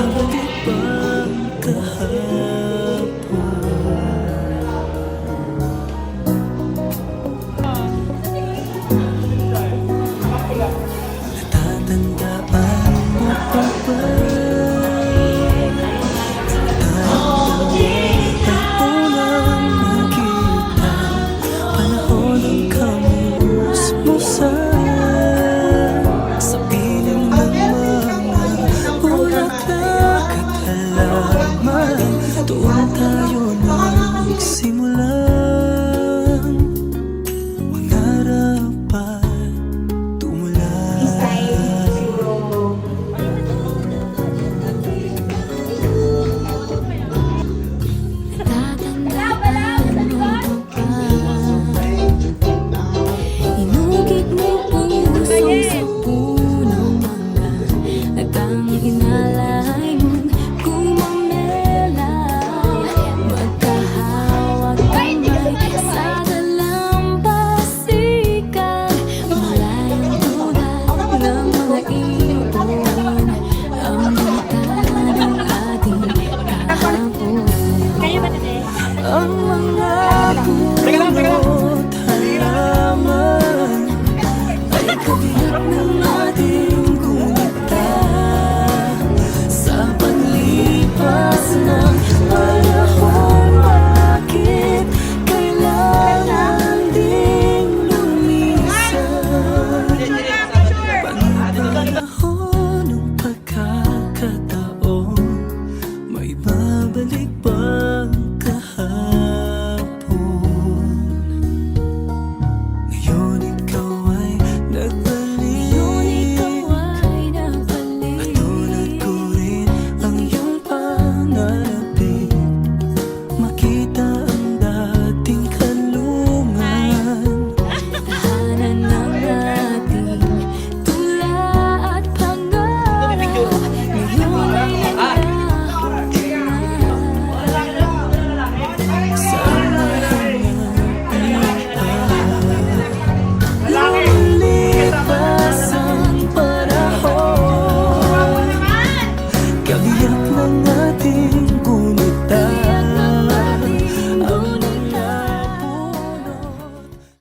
babalik bang kahapon? Natatandaan mo pa ba? Doon tayo nagsimulang mangarap at tumulan. Tatandaan mo ba? Inugit mo puso sa punong mangga at ang inalay mong gumamela. Magkahawak kamay sa dalampasigan, malayang tulad ng mga ibon ang mata ng ating kahapon. Ang mga puno't halaman ay kabiyak ng ating gumita sa paglipas ng panahon. Bakit kailangan ding lumisan? Panahon ng pagkakataon, may babalik ba